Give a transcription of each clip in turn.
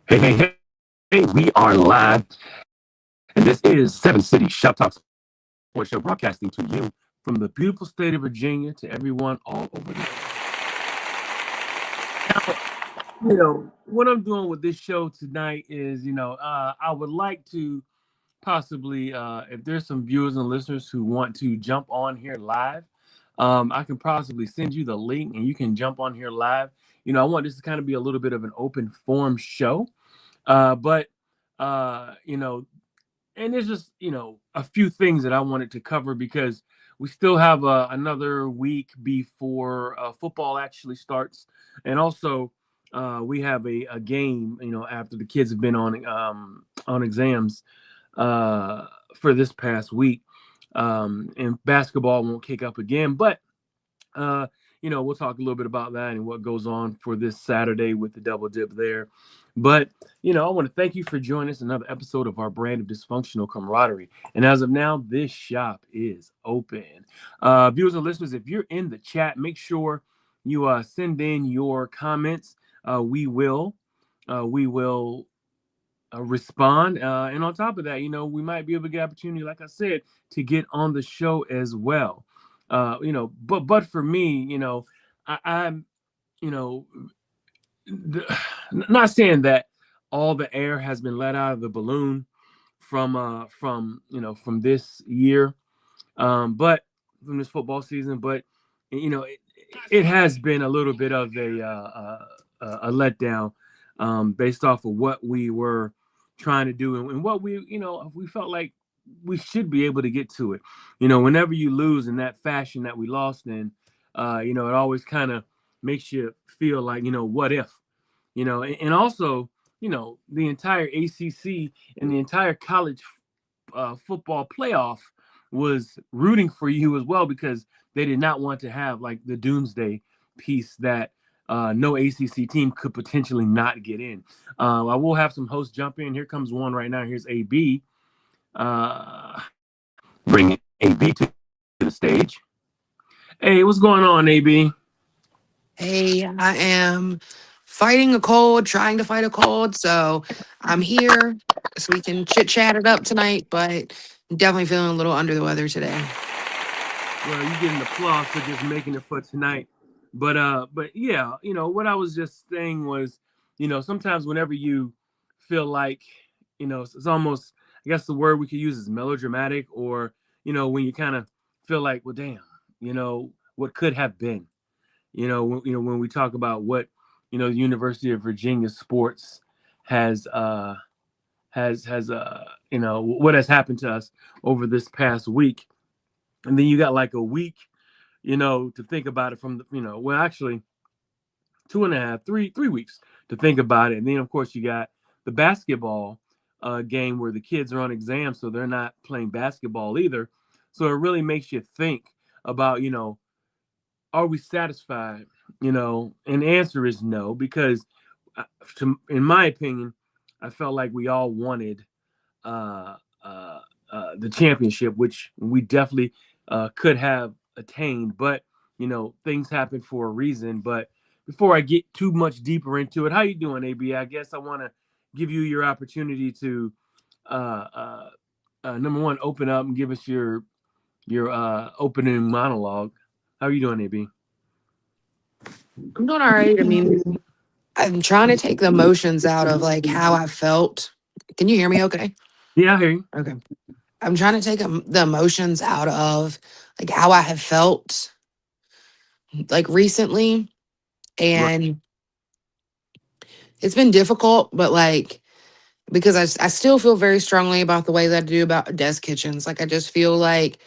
Hey, hey, hey, we are live, and this is Seven City Shoptalk Sports Show broadcasting to you from the beautiful state of Virginia to everyone all over the what I'm doing with this show tonight is, I would like to possibly, if there's some viewers and listeners who want to jump on here live, I can possibly send you the link and you can jump on here live. I want this to kind of be a little bit of an open forum show, but and there's just a few things that I wanted to cover because we still have another week before football actually starts, and also we have a game after the kids have been on exams for this past week, and basketball won't kick up again, but uh, we'll talk a little bit about that and what goes on for this Saturday with the double dip there. But, I want to thank you for joining us another episode of our brand of dysfunctional camaraderie. And as of now, this shop is open. Viewers and listeners, if you're in the chat, make sure you send in your comments. We will respond. And on top of that, we might be able to get opportunity, like I said, to get on the show as well. But for me, I'm, you know, not saying that all the air has been let out of the balloon from this year, but from this football season, but it, it has been a little bit of a letdown, based off of what we were trying to do and what we felt like we should be able to get to it. Whenever you lose in that fashion that we lost in, it always kind of makes you feel like, what if, and also, the entire ACC and the entire college football playoff was rooting for you as well because they did not want to have like the doomsday piece that no ACC team could potentially not get in. I will have some hosts jump in. Here comes one right now. Here's AB. Bring AB to the stage. Hey, what's going on, AB? Hey, I am fighting a cold, trying to fight a cold. So I'm here so we can chit chat it up tonight, but I'm definitely feeling a little under the weather today. Well, you getting applause for just making it for tonight. But yeah, what I was just saying was, sometimes whenever you feel like, it's almost, I guess the word we could use is melodramatic, or when you kind of feel like, well, damn, what could have been, when we talk about what, the University of Virginia sports has what has happened to us over this past week, and then you got like a week, to think about it from the, well, actually 2.5, 3 weeks to think about it. And then, of course, you got the basketball game where the kids are on exam, so they're not playing basketball either. So it really makes you think about, are we satisfied? And the answer is no, because in my opinion, I felt like we all wanted uh, uh, the championship, which we definitely could have attained. But things happen for a reason. But before I get too much deeper into it, how you doing, AB? I guess I want to give you your opportunity to uh, uh, number one, open up and give us your opening monologue. How are you doing, AB? I'm doing all right. I mean, I'm trying to take the emotions out of like how I felt. Can you hear me okay? Yeah, I hear you. Okay. I'm trying to take the emotions out of like how I have felt like recently. Right. And it's been difficult, but like, because I still feel very strongly about the way that I do about desk kitchens. Like, I just feel like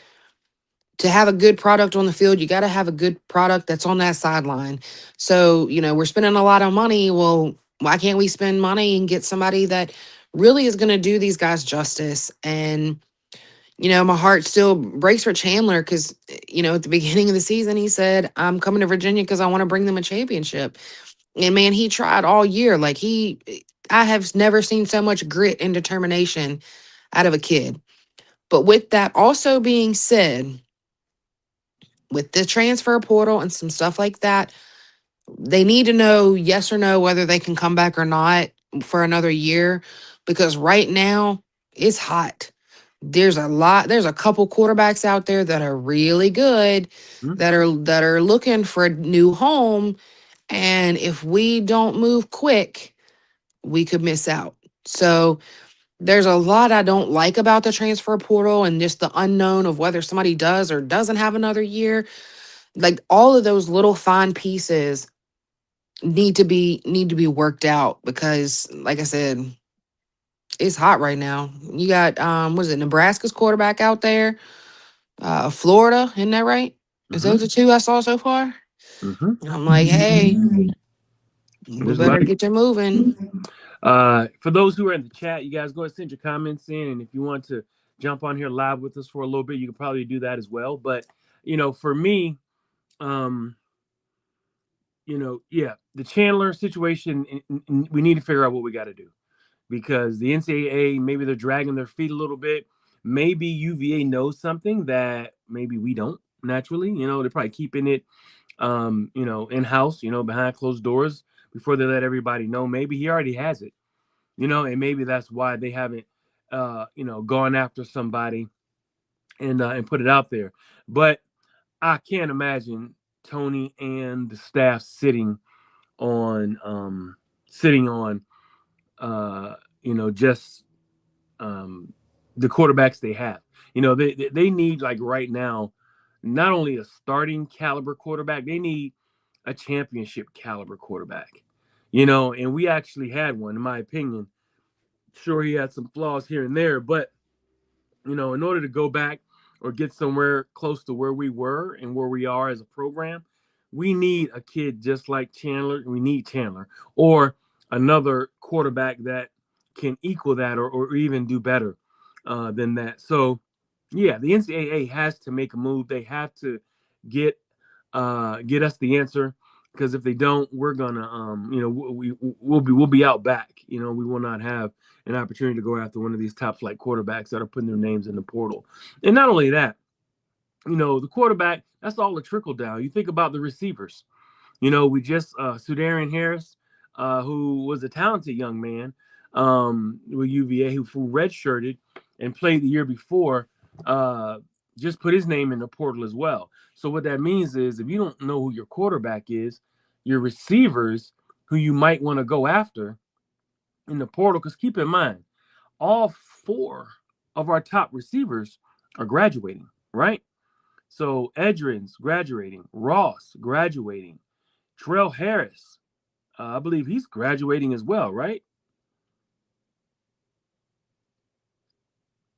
to have a good product on the field, you got to have a good product that's on that sideline. So, we're spending a lot of money. Well, why can't we spend money and get somebody that really is going to do these guys justice? And, my heart still breaks for Chandler because, at the beginning of the season, he said, I'm coming to Virginia because I want to bring them a championship. And man, he tried all year. Like, I have never seen so much grit and determination out of a kid. But with that also being said, with the transfer portal and some stuff like that, they need to know yes or no whether they can come back or not. for another year because right now it's hot. There's a couple quarterbacks out there that are really good Mhm. that are looking for a new home, and if we don't move quick, we could miss out. So there's a lot I don't like about the transfer portal and just the unknown of whether somebody does or doesn't have another year. Like all of those little fine pieces need to be worked out because like I said, it's hot right now. You got what is it, Nebraska's quarterback out there, Florida, isn't that right? Is those Mhm. the two I saw so far? Mhm. I'm like, hey, we There's a lot. better get you moving. For those who are in the chat, you guys go and send your comments in, and if you want to jump on here live with us for a little bit, you can probably do that as well. But for me, um, yeah, the Chandler situation, we need to figure out what we got to do because the NCAA, maybe they're dragging their feet a little bit. Maybe UVA knows something that maybe we don't naturally. They're probably keeping it, in house, behind closed doors before they let everybody know. Maybe he already has it, and maybe that's why they haven't, gone after somebody and put it out there. But I can't imagine Tony and the staff sitting on uh just um the quarterbacks they have. They need, like, right now, not only a starting caliber quarterback, they need a championship caliber quarterback. And we actually had one, in my opinion. Sure, he had some flaws here and there, but in order to go back or get somewhere close to where we were and where we are as a program, we need a kid just like Chandler. We need Chandler or another quarterback that can equal that or even do better than that. So, yeah, the NCAA has to make a move. They have to get get us the answer because if they don't, we're gonna we'll be out back. We will not have an opportunity to go after one of these top flight quarterbacks that are putting their names in the portal. And not only that, the quarterback, that's all a trickle down. You think about the receivers. We just Sudarian Harris, who was a talented young man with UVA, who redshirted and played the year before, uh, just put his name in the portal as well. So what that means is, if you don't know who your quarterback is, your receivers, who you might want to go after in the portal, because keep in mind, all four of our top receivers are graduating, right? So Edrin's graduating, Ross graduating, Terrell Harris, I believe he's graduating as well, right?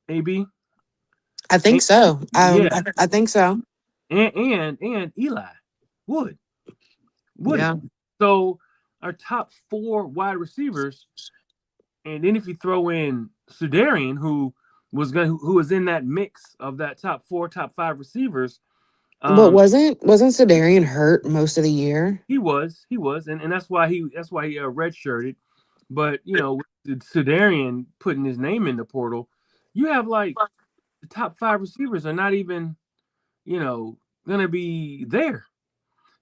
AB, I think and, so. yeah, I think so. and Eli Wood, Woody. Yeah. So our top four wide receivers, and then if you throw in Sudarian, who was in that mix of that top four, top five receivers, But um, wasn't Sedarian hurt most of the year? he was, and that's why he redshirted. But with Sudarian putting his name in the portal, you have, like, the top five receivers are not even, gonna be there.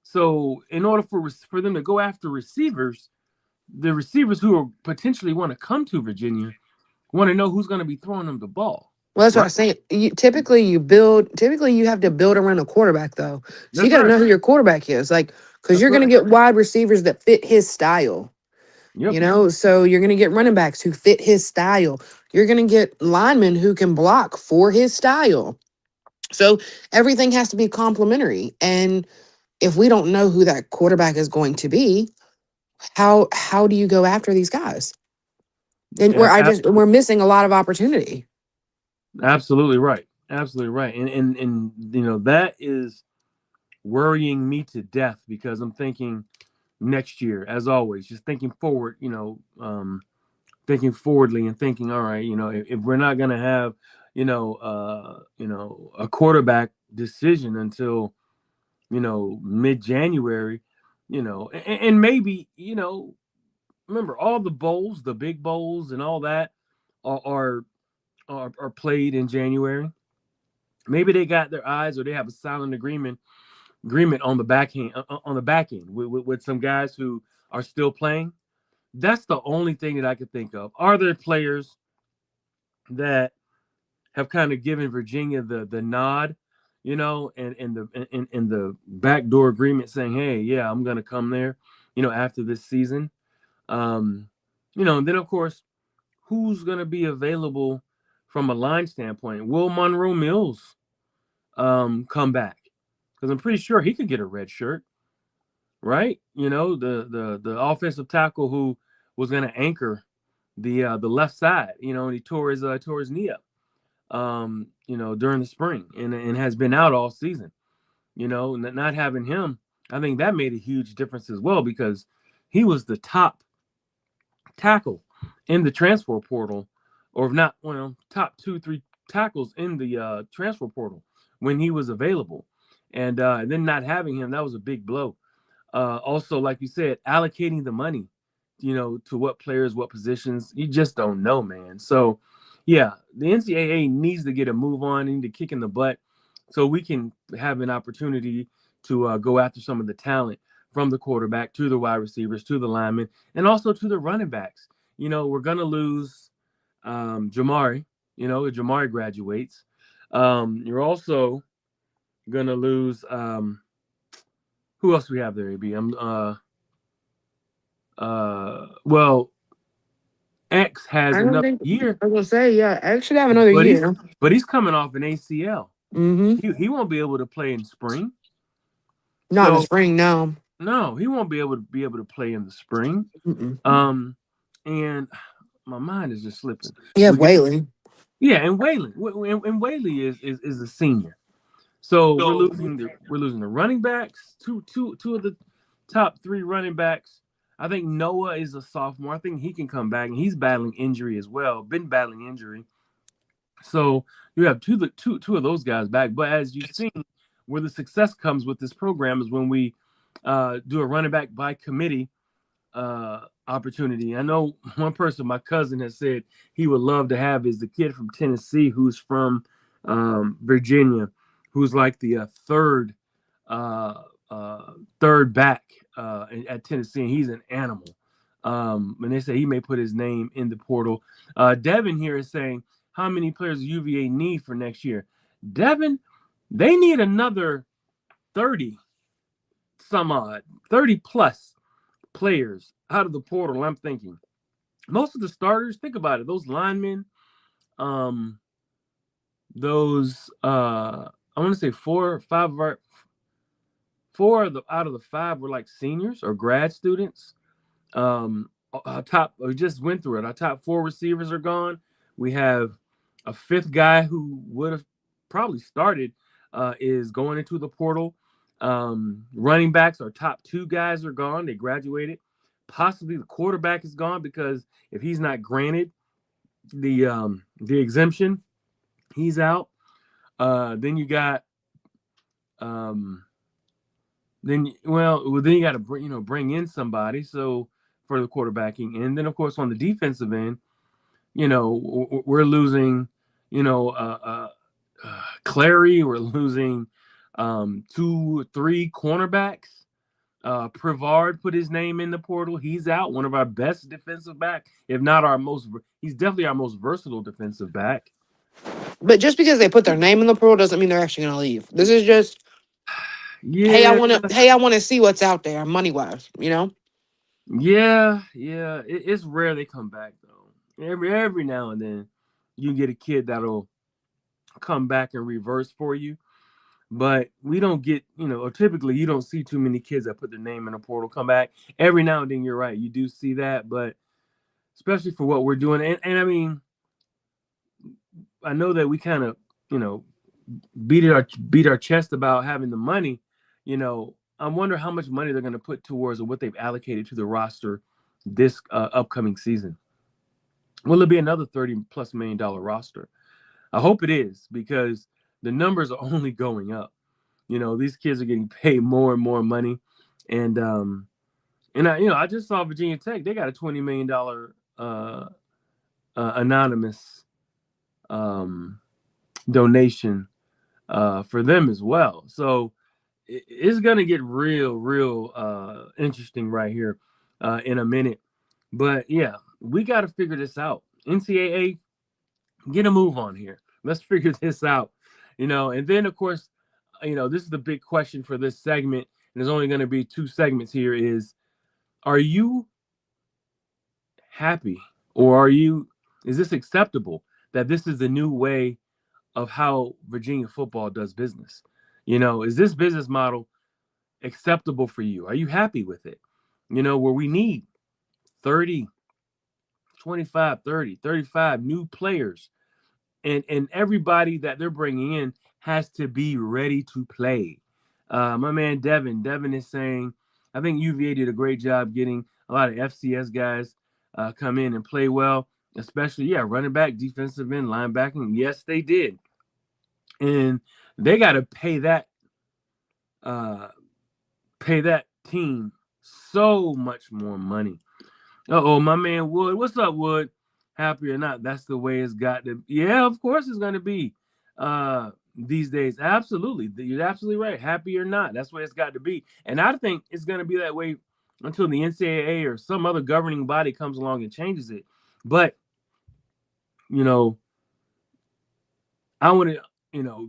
So in order for them to go after receivers, the receivers who are potentially want to come to Virginia want to know who's going to be throwing them the ball, Well, that's what I right? was saying. Typically you have to build around a quarterback though. So you That's got to right. know who your quarterback is. Like, because That's you're going to right. get wide receivers that fit his style. Yep. So you're going to get running backs who fit his style. You're going to get linemen who can block for his style. So everything has to be complementary. And if we don't know who that quarterback is going to be, how do you go after these guys? And A- ab- we're missing a lot of opportunity. Absolutely right. Absolutely right. And that is worrying me to death because I'm thinking next year, as always, just thinking forward. Thinking forwardly and thinking, all right, if we're not going to have, a quarterback decision until, mid January, and maybe, remember all the bowls, the big bowls, and all that are are, are played in January. Maybe they got their eyes, or they have a silent agreement on the back end with some guys who are still playing. That's the only thing that I could think of. Are there players that have kind of given Virginia the nod, and the backdoor agreement saying, hey, yeah, I'm gonna come there, after this season. Um, and then of course, who's gonna be available from a line standpoint? Will Monroe Mills come back? Because I'm pretty sure he could get a red shirt, right? The offensive tackle who was gonna anchor the left side, and he tore his knee up during the spring and has been out all season. Not having him, I think that made a huge difference as well because he was the top tackle in the transfer portal, or if not, top 2, 3 tackles in the transfer portal when he was available. And then not having him, that was a big blow. Also, like you said, allocating the money, to what players, what positions, you just don't know, man. So, yeah, the NCAA needs to get a move on, need to kick in the butt, so we can have an opportunity to go after some of the talent from the quarterback to the wide receivers to the linemen and also to the running backs. We're gonna lose Jamari. If Jamari graduates, you're also gonna lose. Who else we have there? AB. Well, X has I don't another think year, I was gonna say, yeah, I should have another but he's year. but he's coming off an ACL. Mm-hmm. He won't be able to play in spring. Not in the So spring, no. no, he won't be able to play in the spring. Mm-mm. Um, and my mind is just slipping. You have We got Whaley. Yeah, and Waylon, and Whaley is a senior. So we're losing the running backs, two of the top three running backs. I think Noah is a sophomore. I think he can come back, and he's battling injury as well. Been battling injury. So you have two of those guys back. But as you've seen, where the success comes with this program is when we do a running back by committee opportunity. I know one person, my cousin, has said he would love to have is the kid from Tennessee who's from Virginia, who's like the uh, third back at Tennessee, and he's an animal. And they say he may put his name in the portal. Devin here is saying, how many players do UVA need for next year? Devin, they need another 30 some odd, 30 plus players out of the portal. I'm thinking most of the starters, think about it, those linemen, um, those I want to say four out of the five were like seniors or grad students. Our top, we just went through it. Our top four receivers are gone. We have a fifth guy who would have probably started is going into the portal. Running backs, our top two guys are gone. They graduated. Possibly the quarterback is gone because if he's not granted the exemption, he's out. Then you got um, then you got to bring in somebody. So for the quarterbacking, and then of course on the defensive end, we're losing, Clary. We're losing 2, 3 cornerbacks. Privard put his name in the portal. He's out. One of our best defensive back, if not our most. He's definitely our most versatile defensive back. But just because they put their name in the portal doesn't mean they're actually gonna leave. This is just, Yeah, hey, I wanna see what's out there money wise, you know? yeah. It's rare they come back though. Every now and then, you get a kid that'll come back and reverse for you. But we don't get, or typically you don't see too many kids that put their name in a portal come back. Every now and then, you're right, you do see that, but especially for what we're doing, and I mean, I know that we kind of, you know, beat our chest about having the money. I wonder how much money they're going to put towards what they've allocated to the roster this upcoming season. Will it be another $30+ million roster? I hope it is because the numbers are only going up. These kids are getting paid more and more money, and I just saw Virginia Tech. They got a $20 million anonymous um, donation for them as well. So it's gonna get real interesting right here in a minute. But yeah, we got to figure this out. NCAA, get a move on here. Let's figure this out. And then of course, this is the big question for this segment, and there's only going to be two segments here is, are you happy, or is this acceptable that this is the new way of how Virginia football does business? Is this business model acceptable for you? Are you happy with it? Where we need 30, 25, 30, 35 new players, and everybody that they're bringing in has to be ready to play. My man Devin is saying, I think UVA did a great job getting a lot of FCS guys come in and play well, especially running back, defensive end, linebacking. Yes, they did, and they got to uh, pay that team so much more money. Oh, my man Wood. What's up, Wood? Happy or not, that's the way it's got to. Yeah, of course it's going to be these days. Absolutely. You're absolutely right. Happy or not, that's the way it's got to be. And I think it's going to be that way until the NCAA or some other governing body comes along and changes it. But, you know, I want to,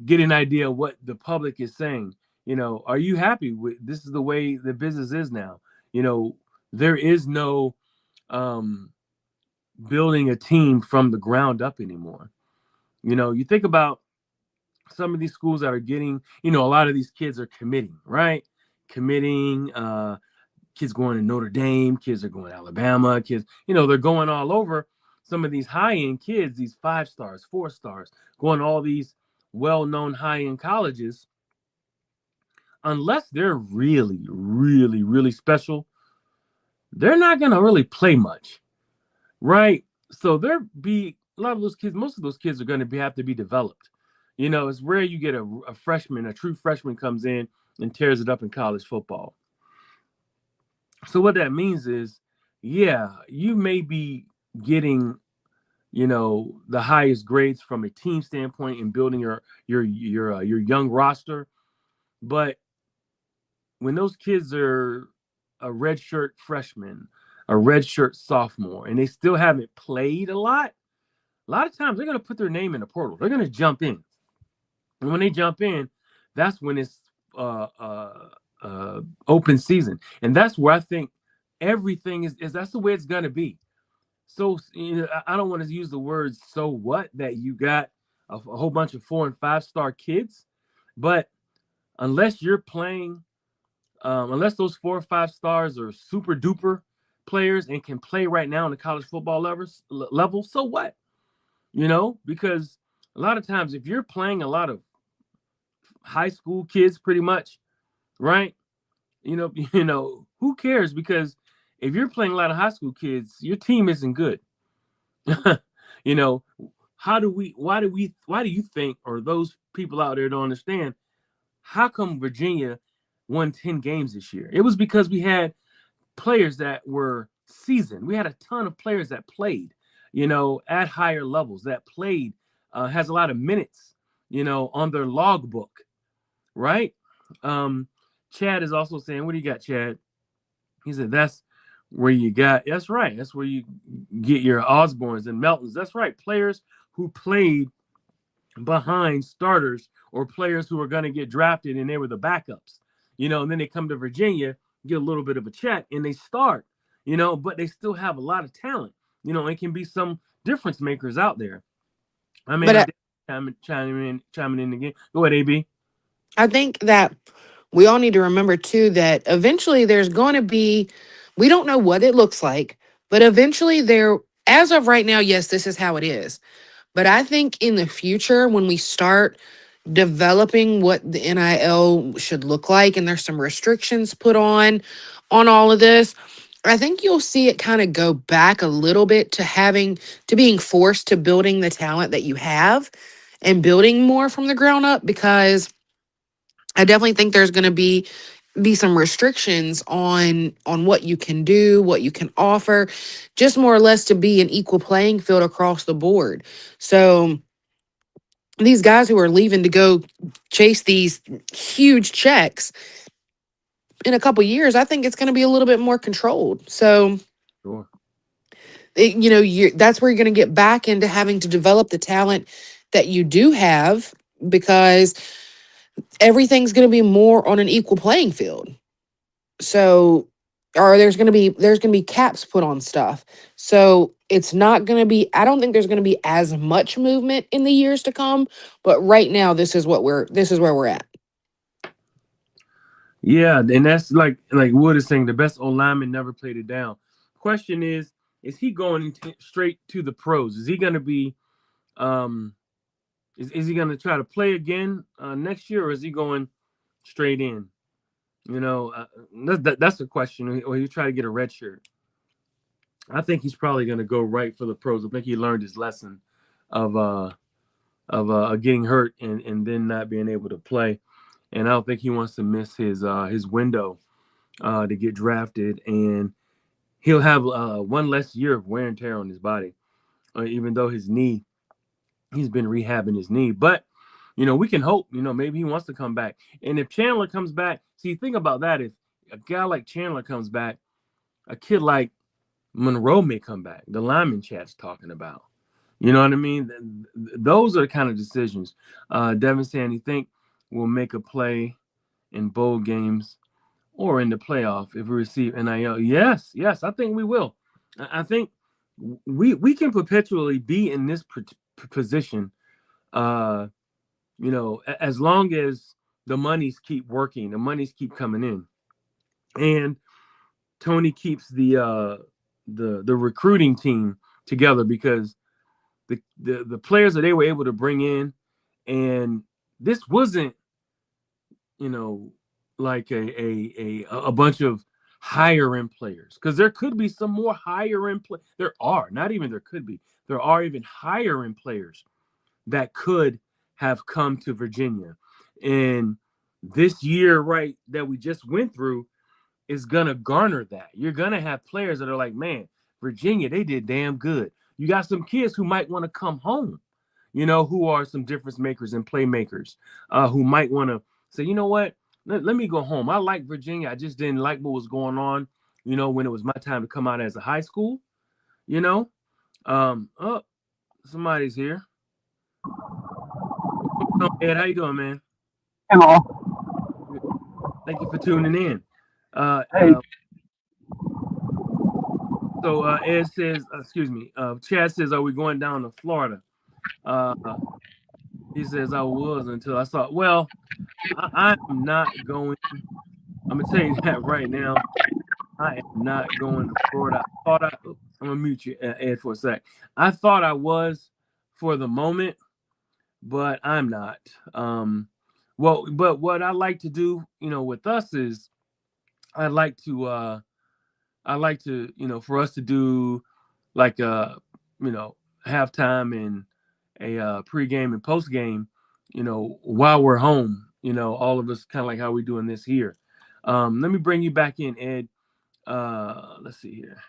get an idea of what the public is saying. Are you happy with this is the way the business is now? There is no um building a team from the ground up anymore. You think about some of these schools that are getting, a lot of these kids are committing, right? Committing, kids going to Notre Dame, kids are going to Alabama, kids, they're going all over. Some of these high end kids, these 5 stars, 4 stars, going to all these well known high end colleges, unless they're really, really, really special, they're not going to really play much. Right. So there be a lot of those kids, most of those kids are going to have to be developed. It's rare you get a freshman, a true freshman comes in and tears it up in college football. So what that means is, yeah, you may be getting, the highest grades from a team standpoint in building your young roster, but when those kids are a redshirt freshman, a redshirt sophomore, and they still haven't played a lot of times they're going to put their name in the portal. They're going to jump in. And when they jump in, that's when it's open season. And that's where I think everything is that's the way it's going to be. So, I don't want to use the words so what that you got a whole bunch of 4 and 5 star kids, but unless you're playing, unless those 4 or 5 stars are super duper players and can play right now in the college football level, so what? Because a lot of times if you're playing a lot of high school kids pretty much, right? Who cares? Because if you're playing a lot of high school kids, your team isn't good. you know, why do you think, or those people out there don't understand, how come Virginia won 10 games this year? It was because we had players that were seasoned. We had a ton of players that played, at higher levels, that played, has a lot of minutes, on their logbook, right? Um, Chad is also saying, what do you got, Chad? He said, that's right. That's where you get your Osbornes and Meltons. That's right. Players who played behind starters or players who are going to get drafted and they were the backups, and then they come to Virginia, get a little bit of a check and they start, but they still have a lot of talent, and can be some difference makers out there. I mean, But I'm chiming in again. Go ahead, AB. I think that we all need to remember too that eventually there's going to be, we don't know what it looks like, but eventually there, as of right now, yes, this is how it is. But I think in the future, when we start developing what the NIL should look like, and there's some restrictions put on all of this, I think you'll see it kind of go back a little bit to being forced to building the talent that you have and building more from the ground up, because I definitely think there's going to be some restrictions on what you can do, what you can offer, just more or less to be an equal playing field across the board. So these guys who are leaving to go chase these huge checks in a couple years, I think it's going to be a little bit more controlled. So Sure. That's where you're going to get back into having to develop the talent that you do have, because everything's going to be more on an equal playing field. So, or there's going to be caps put on stuff. So it's not going to be, I don't think there's going to be as much movement in the years to come, but right now this is where we're at. Yeah, and that's like Wood is saying, the best O lineman never played it down. Question is he going straight to the pros? Is he going to be um is he going to try to play again next year, or is he going straight in? You know, that's the question. Or he try to get a red shirt. I think he's probably going to go right for the pros. I think he learned his lesson of getting hurt and then not being able to play. And I don't think he wants to miss his window to get drafted. And he'll have one less year of wear and tear on his body, even though he's been rehabbing his knee. But we can hope. Maybe he wants to come back. And if Chandler comes back, see, think about that. If a guy like Chandler comes back, a kid like Monroe may come back. The lineman chat's talking about. You know what I mean? Those are the kind of decisions. Devin saying he think we'll make a play in bowl games or in the playoff if we receive NIL. Yes, I think we will. I think we can perpetually be in this position. As long as the monies keep working, the monies keep coming in, and Tony keeps the recruiting team together, because the players that they were able to bring in, and this wasn't like a bunch of higher end players, because there could be some more higher end there are not even there could be there are even higher end players that could have come to Virginia. And this year, right, that we just went through is gonna garner that. You're gonna have players that are like, man, Virginia, they did damn good. You got some kids who might want to come home, who are some difference makers and playmakers, who might want to say, you know what, let me go home. I like Virginia. I just didn't like what was going on, when it was my time to come out as a high school, you know. Oh, somebody's here. What's going on, Ed? How you doing, man? Hello. Thank you for tuning in. Uh, Hey, uh, so Ed says, excuse me, Chad says, are we going down to Florida? Uh, he says, I was until I saw. Well, I am not going. I'm gonna tell you that right now. I am not going to Florida. I'm gonna mute you, Ed, for a sec. I thought I was for the moment, but I'm not. Well, but what I like to do, with us is I like to for us to do like halftime and a pregame and postgame, while we're home, all of us kind of like how we're doing this here. Let me bring you back in, Ed. Let's see here.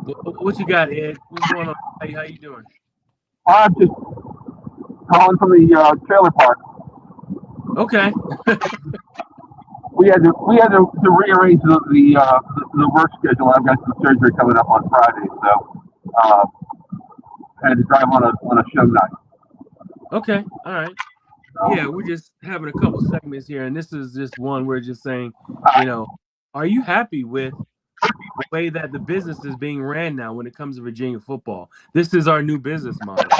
What you got, Ed? What's going on? How you doing? I'm just calling from the trailer park. Okay. We had to rearrange the work schedule. I've got some surgery coming up on Friday, so uh, I had to drive on a show night. Okay. All right. Yeah, we're just having a couple segments here, and this is just one we're just saying, are you happy with the way that the business is being ran now when it comes to Virginia football? This is our new business model.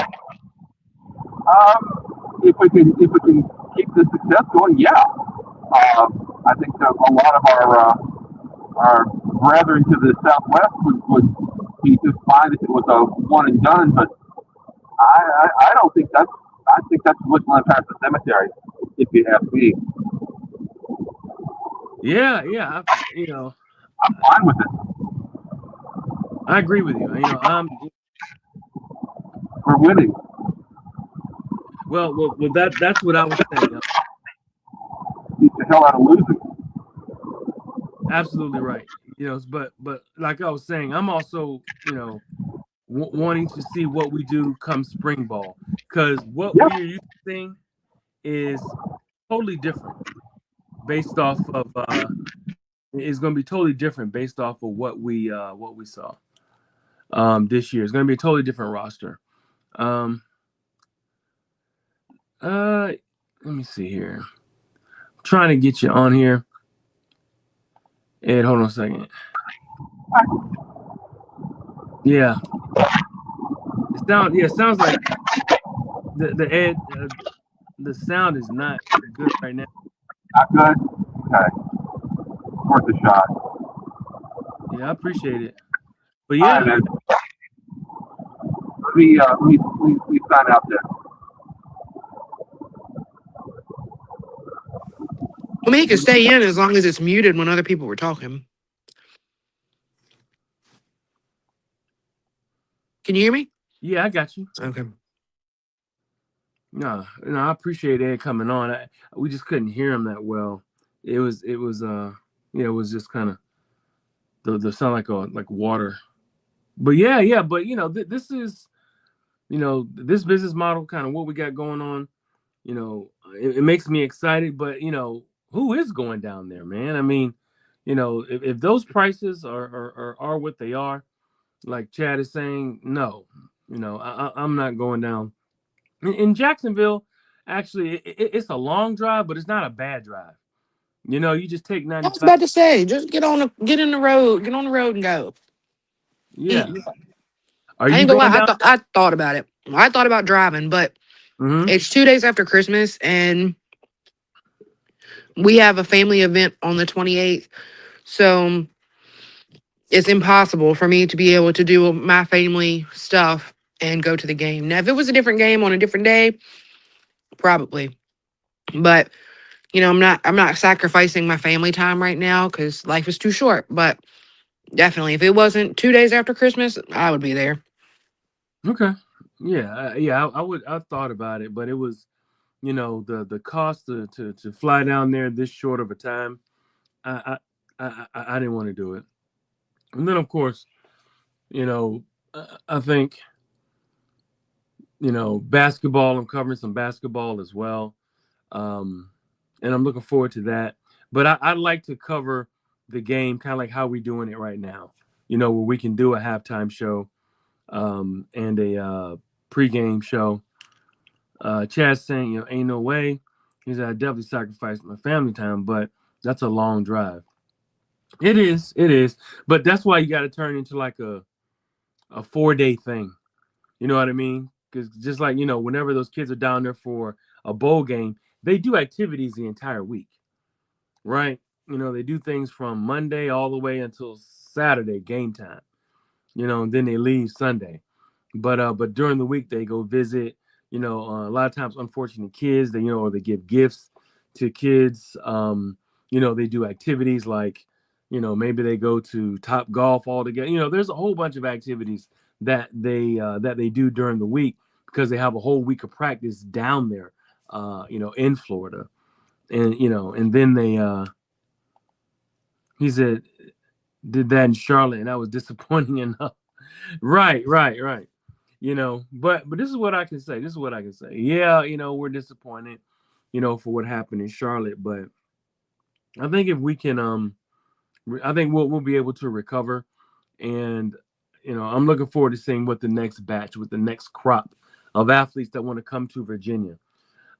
If we can keep the success going, yeah. I think that a lot of our brethren to the southwest would be just fine if it was a one and done, but I don't think that's. I think that's whistling past the cemetery, if you ask me. Yeah. I'm fine with it. I agree with you. We're winning. Well, that's what I was saying. Beat the hell out of losing. Absolutely right. But like I was saying, I'm also, wanting to see what we do come spring ball, because what Yeah, we are used to seeing is totally different based off of is going to be totally different based off of what we saw. this year. It's going to be a totally different roster. Um, let me see here. I'm trying to get you on here. Ed, hold on a second. Yeah, it sounds like the Ed the sound is not good right now. Not good. Okay, worth a shot. Yeah, I appreciate it. But All right, yeah, man. Let me sign out there. I mean, he could stay in as long as it's muted when other people were talking. Can you hear me? yeah, I got you. Okay. No, I appreciate Ed coming on. We just couldn't hear him that well. Yeah, it was just kind of the sound like water. But yeah, but this is this business model, kind of what we got going on. It makes me excited, but who is going down there, man? I mean, if those prices are what they are, like Chad is saying, no, I'm not going down. In Jacksonville, actually, it's a long drive, but it's not a bad drive. You just take I was 95. about to say, just get in the road, get on the road and go. Yeah. Are I you ain't gonna going lie, down? I thought about it. I thought about driving, but Mm-hmm. it's 2 days after Christmas, and we have a family event on the 28th. So it's impossible for me to be able to do my family stuff and go to the game. Now, if it was a different game on a different day, probably. But I'm not sacrificing my family time right now because life is too short. But definitely, if it wasn't 2 days after Christmas, I would be there. Okay. Yeah, I thought about it, but it was, the cost to fly down there this short of a time. I didn't want to do it. And then of course, I think basketball. I'm covering some basketball as well, um, and I'm looking forward to that. But I'd like to cover the game kind of like how we're doing it right now. Where we can do a halftime show, and a pregame show. Chad's saying, ain't no way. He said, I definitely sacrificed my family time, but that's a long drive. It is. But that's why you got to turn into like a 4 day thing. You know what I mean? Because just like, whenever those kids are down there for a bowl game, they do activities the entire week, right? They do things from Monday all the way until Saturday game time, and then they leave Sunday. But during the week they go visit, a lot of times unfortunate kids. They or they give gifts to kids. They do activities like, maybe they go to Top Golf all together. There's a whole bunch of activities that they do during the week because they have a whole week of practice down there, in Florida. And then he said did that in Charlotte, and that was disappointing enough. Right. But this is what I can say. This is what I can say. Yeah, we're disappointed, for what happened in Charlotte, but I think if we can, I think we'll be able to recover, and I'm looking forward to seeing what the next batch, with the next crop of athletes that want to come to Virginia.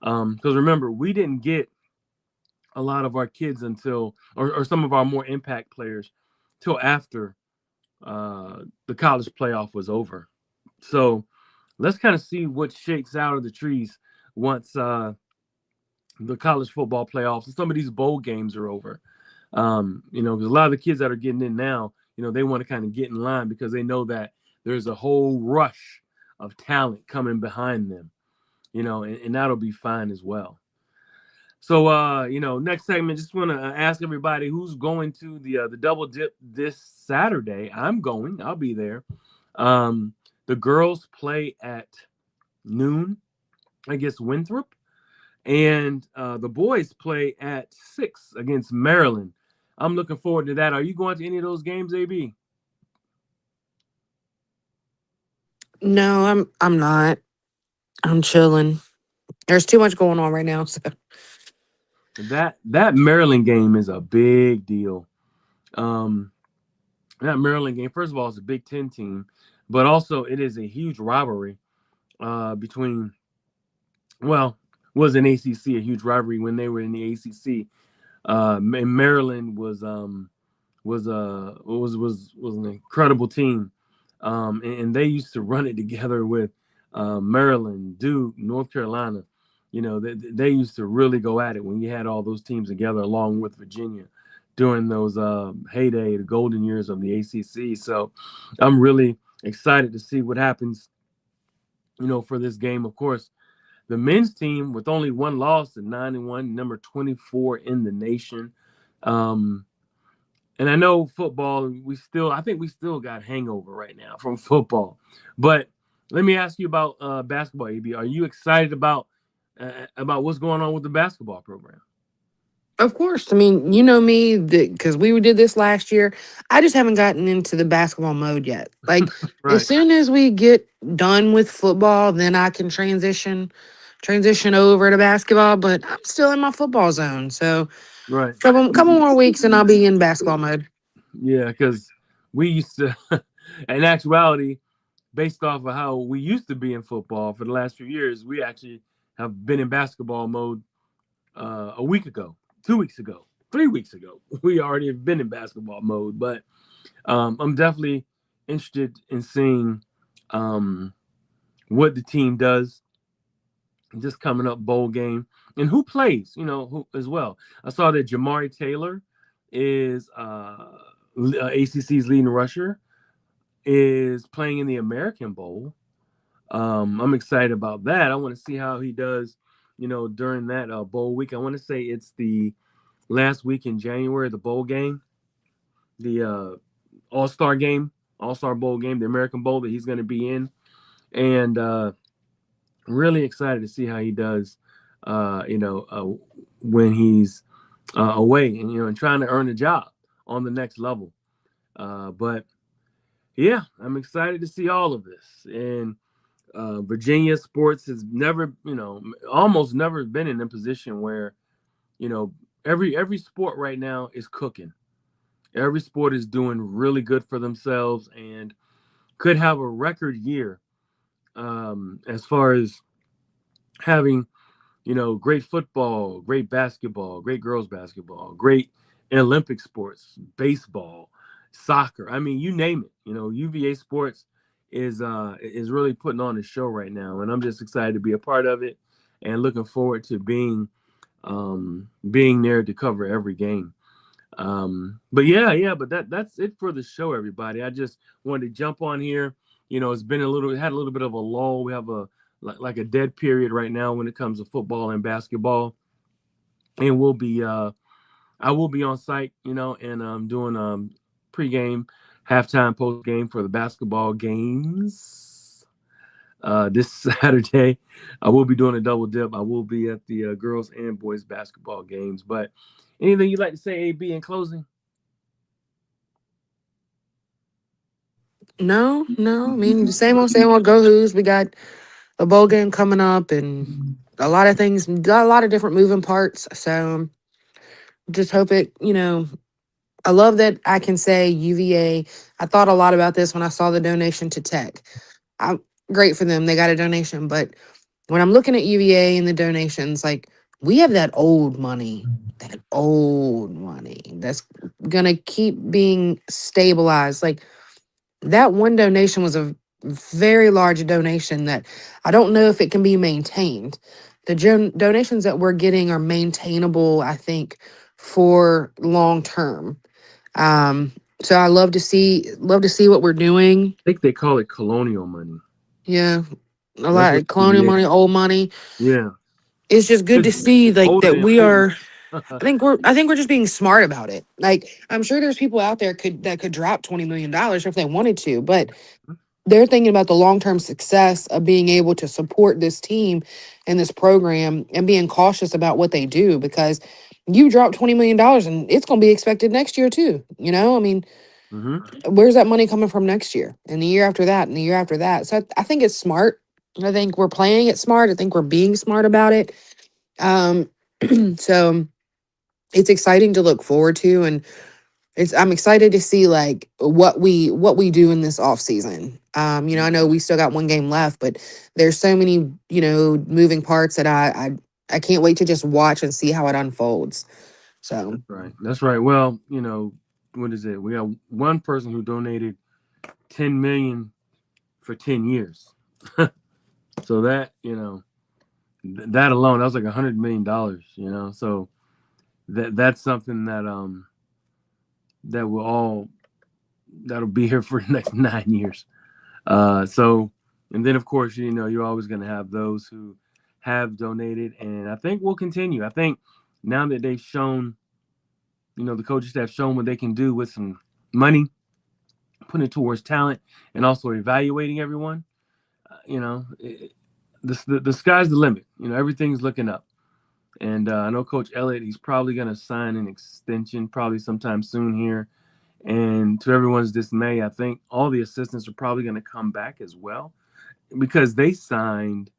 Because remember, we didn't get a lot of our kids until, or some of our more impact players, till after the college playoff was over. So let's kind of see what shakes out of the trees once the college football playoffs and some of these bowl games are over. Because a lot of the kids that are getting in now, they want to kind of get in line because they know that there's a whole rush of talent coming behind them, and that'll be fine as well. So, next segment, just want to ask everybody who's going to the double dip this Saturday. I'm going. I'll be there. Um, the girls play at noon against Winthrop, and the boys play at 6 against Maryland. I'm looking forward to that. Are you going to any of those games, AB? No, I'm not. I'm chilling. There's too much going on right now. So That Maryland game is a big deal. Um, that Maryland game, first of all, it's a Big Ten team. but also it is a huge rivalry between, well, was an ACC, a huge rivalry when they were in the ACC. And Maryland was an incredible team, and they used to run it together with Maryland, Duke, North Carolina. You know, they used to really go at it when you had all those teams together, along with Virginia, during those heyday, the golden years of the ACC. So, I'm really excited to see what happens. You know, for this game, of course, the men's team with only one loss at 9-1, number 24 in the nation. Um, and I know football, I think we still got hangover right now from football. But let me ask you about basketball, AB. Are you excited about what's going on with the basketball program? Of course. I mean, you know me, because we did this last year. I just haven't gotten into the basketball mode yet. Like, as Right, soon as we get done with football, then I can transition over to basketball. But I'm still in my football zone. So, right. couple more weeks, and I'll be in basketball mode. Yeah, because we used to, in actuality, based off of how we used to be in football for the last few years, we actually have been in basketball mode a week ago, 2 weeks ago, 3 weeks ago. We already have been in basketball mode, but I'm definitely interested in seeing um, what the team does this coming up bowl game and who plays, you know, who as well. I saw that Jamari Taylor is ACC's leading rusher, is playing in the American Bowl. I'm excited about that. I want to see how he does, you know, during that bowl week. I want to say it's the last week in January, the bowl game, the All Star game, All Star Bowl game, the American Bowl that he's going to be in, and really excited to see how he does. When he's away and and trying to earn a job on the next level. But yeah, I'm excited to see all of this. And Virginia sports has never, almost never been in a position where you know every sport right now is cooking. Every sport is doing really good for themselves and could have a record year as far as having great football, great basketball, great girls basketball, great Olympic sports, baseball, soccer. I mean, you name it. UVA sports is really putting on a show right now, and I'm just excited to be a part of it, and looking forward to being there to cover every game. But yeah, but that's it for the show, everybody. I just wanted to jump on here. It's been had a little bit of a lull. We have a like a dead period right now when it comes to football and basketball, and I will be on site, and doing pregame, halftime, postgame for the basketball games. This Saturday, I will be doing a double dip. I will be at the girls and boys basketball games. But anything you'd like to say, AB, in closing? No, no. I mean, the same old go who's. We got a bowl game coming up and a lot of things, got a lot of different moving parts. So just hope I love that I can say UVA. I thought a lot about this when I saw the donation to Tech. I'm great for them. They got a donation. But when I'm looking at UVA and the donations, like we have that old money that's going to keep being stabilized. Like that one donation was a very large donation that I don't know if it can be maintained. The donations that we're getting are maintainable, I think, for long term. Um, so I love to see what we're doing. I think they call it colonial money. Yeah, a That's lot what of colonial UVA. money, old money. Yeah, It's just good to it's see like older that than we old. are. I think we're just being smart about it. Like I'm sure there's people out there that could drop $20 million if they wanted to, but they're thinking about the long-term success of being able to support this team and this program and being cautious about what they do because you drop $20 million and it's going to be expected next year too. I mean, Hmm. where's that money coming from next year and the year after that and the year after that? So I think it's smart. I think we're playing it smart. I think we're being smart about it. Um, so it's exciting to look forward to. And I'm excited to see like what we do in this off season. I know we still got one game left, but there's so many, moving parts that I can't wait to just watch and see how it unfolds. So That's right. That's right. Well, what is it? We got one person who donated 10 million for 10 years. So that alone, that was like $100 million. So that's something that will all that'll be here for the next 9 years. So, and then of course, you're always going to have those who have donated, and I think we'll continue. I think now that they've shown, the coaching staff shown what they can do with some money, putting it towards talent, and also evaluating everyone. The sky's the limit. Everything's looking up. And I know Coach Elliott, he's probably going to sign an extension probably sometime soon here. And to everyone's dismay, I think all the assistants are probably going to come back as well because they signed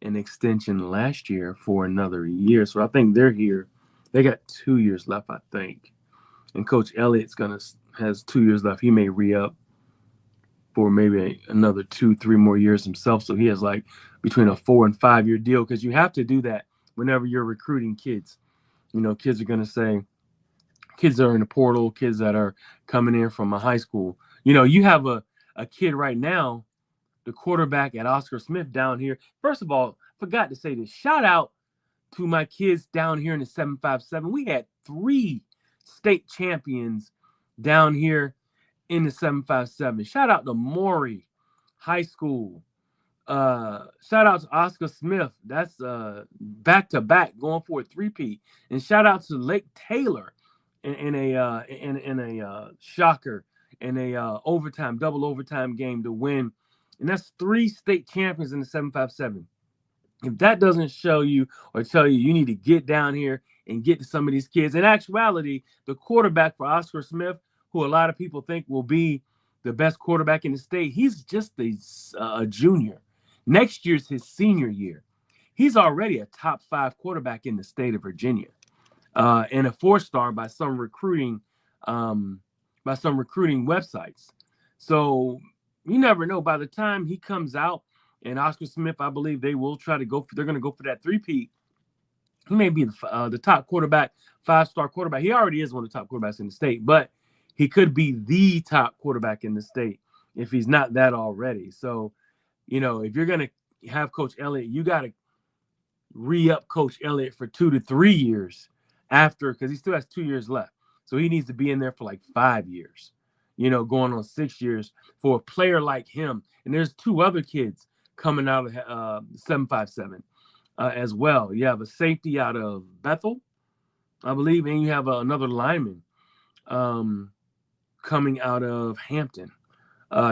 an extension last year for another year. So I think they're here. They got 2 years left, I think. And Coach Elliott's has 2 years left. He may re-up for maybe another 2-3 more years himself. So he has like between a 4 and 5 year deal because you have to do that whenever you're recruiting kids. Kids are going to say, kids that are in the portal, kids that are coming in from a high school. You have a kid right now, the quarterback at Oscar Smith down here. First of all, forgot to say this. Shout out to my kids down here in the 757. We had 3 state champions down here in the 757. Shout out to Maury High School. Shout out to Oscar Smith. That's back to back going for a 3-peat. And shout out to Lake Taylor in a shocker in a double overtime game to win. And that's 3 state champions in the 757. If that doesn't show you or tell you need to get down here and get to some of these kids. In actuality, the quarterback for Oscar Smith, who a lot of people think will be the best quarterback in the state, he's just a junior. Next year's his senior year. He's already a top 5 quarterback in the state of Virginia, and a 4-star by some recruiting websites. So you never know. By the time he comes out, and Oscar Smith, I believe they will try to go. They're going to go for that 3-peat. He may be the top quarterback, 5-star quarterback. He already is one of the top quarterbacks in the state, but he could be the top quarterback in the state if he's not that already. So, if you're going to have Coach Elliott, you got to re-up Coach Elliott for 2 to 3 years after, because he still has 2 years left. So he needs to be in there for like 5 years, going on 6 years for a player like him. And there's 2 other kids coming out of 757 as well. You have a safety out of Bethel, I believe, and you have another lineman coming out of Hampton,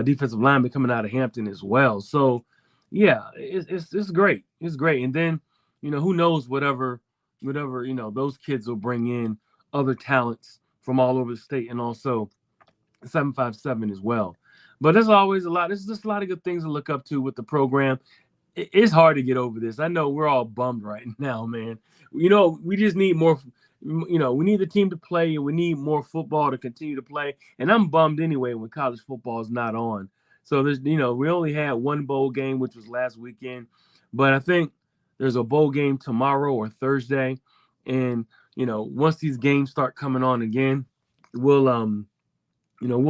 defensive lineman coming out of Hampton as well. So, yeah, it's great. It's great. And then, who knows, whatever, those kids will bring in other talents from all over the state and also 757 as well. But there's always a lot. There's just a lot of good things to look up to with the program. It's hard to get over this. I know we're all bummed right now, man. We just need more. We need the team to play, and we need more football to continue to play. And I'm bummed anyway when college football is not on. So there's, we only had one bowl game, which was last weekend, but I think there's a bowl game tomorrow or Thursday, and once these games start coming on again, we'll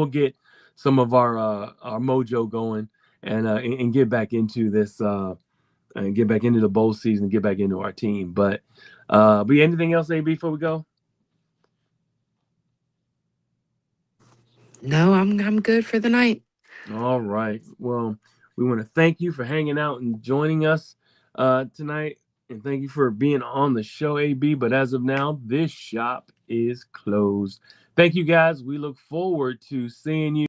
get some of our mojo going and get back into this and get back into the bowl season and get back into our team. But anything else, AB, before we go? no, I'm good for the night. All right. Well, we want to thank you for hanging out and joining us tonight. And thank you for being on the show, AB. But as of now, this shop is closed. Thank you, guys. We look forward to seeing you